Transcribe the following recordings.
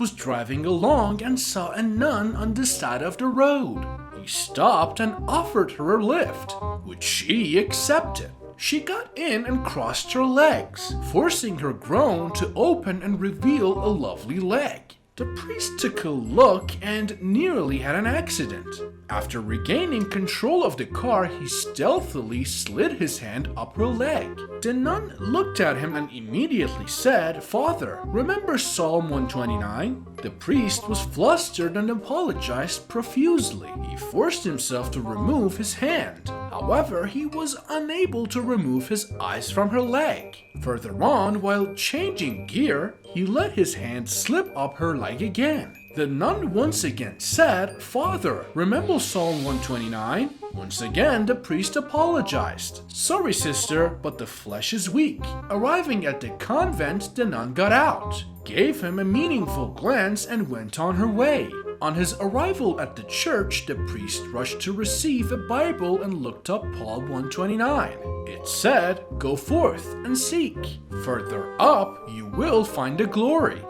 was driving along and saw a nun on the side of the road. He stopped and offered her a lift, which she accepted. She got in and crossed her legs, forcing her groin to open and reveal a lovely leg. The priest took a look and nearly had an accident. After regaining control of the car, he stealthily slid his hand up her leg. The nun looked at him and immediately said, "Father, remember Psalm 129? The priest was flustered and apologized profusely. He forced himself to remove his hand. However, he was unable to remove his eyes from her leg. Further on, while changing gear, he let his hand slip up her leg again. The nun once again said, "Father, remember Psalm 129? Once again, the priest apologized. "Sorry, sister, but the flesh is weak." Arriving at the convent, the nun got out, gave him a meaningful glance, and went on her way. On his arrival at the church, the priest rushed to receive a Bible and looked up Psalm 129. It said, "Go forth and seek. Further up, you will find the glory."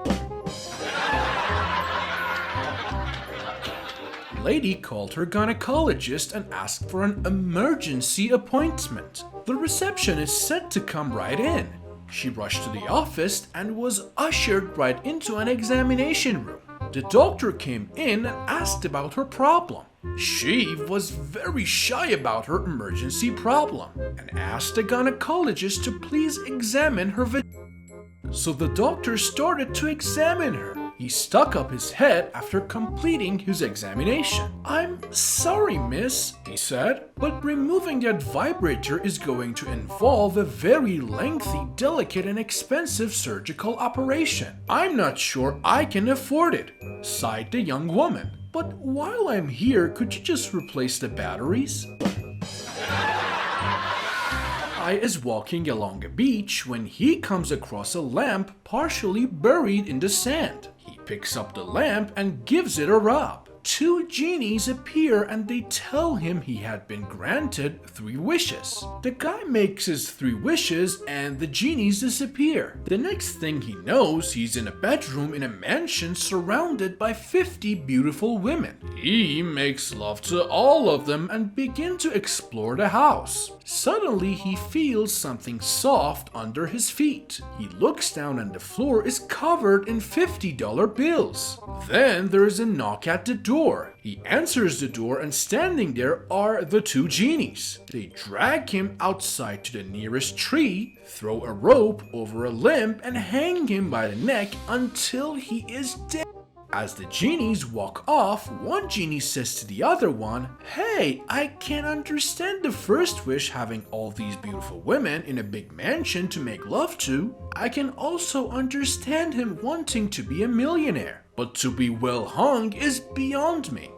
Lady called her gynecologist and asked for an emergency appointment. The receptionist said to come right in. She rushed to the office and was ushered right into an examination room. The doctor came in and asked about her problem. She was very shy about her emergency problem and asked the gynecologist to please examine her vagina. So the doctor started to examine her. He stuck up his head after completing his examination. "I'm sorry, miss," he said, "but removing that vibrator is going to involve a very lengthy, delicate, and expensive surgical operation. I'm not sure I can afford it," sighed the young woman. "But while I'm here, could you just replace the batteries?" Guy is walking along a beach when he comes across a lamp partially buried in the sand. He picks up the lamp and gives it a rub. Two genies appear and they tell him he had been granted 3 wishes. The guy makes his 3 wishes and the genies disappear. The next thing he knows, he's in a bedroom in a mansion surrounded by 50 beautiful women. He makes love to all of them and begins to explore the house. Suddenly, he feels something soft under his feet. He looks down and the floor is covered in $50 bills. Then there is a knock at the door. He answers the door and standing there are the 2 genies. They drag him outside to the nearest tree, throw a rope over a limb and hang him by the neck until he is dead. As the genies walk off, one genie says to the other one, "Hey, I can't understand the first wish having all these beautiful women in a big mansion to make love to. I can also understand him wanting to be a millionaire, but to be well hung is beyond me."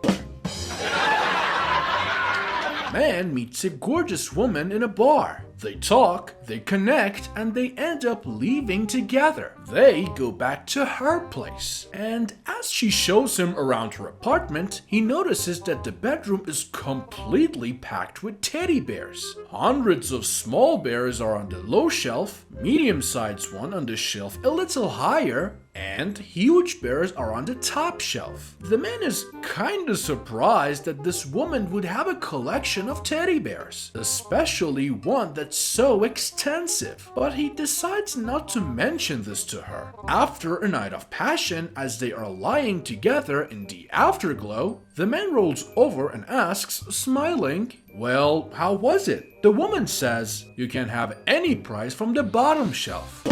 Man meets a gorgeous woman in a bar. They talk, they connect, and they end up leaving together. They go back to her place. And as she shows him around her apartment, he notices that the bedroom is completely packed with teddy bears. Hundreds of small bears are on the low shelf, medium-sized one on the shelf a little higher, and huge bears are on the top shelf. The man is kinda surprised that this woman would have a collection of teddy bears, especially one that's so extensive. But he decides not to mention this to her. After a night of passion, as they are lying together in the afterglow, the man rolls over and asks, smiling, "Well, how was it?" The woman says, "You can have any price from the bottom shelf."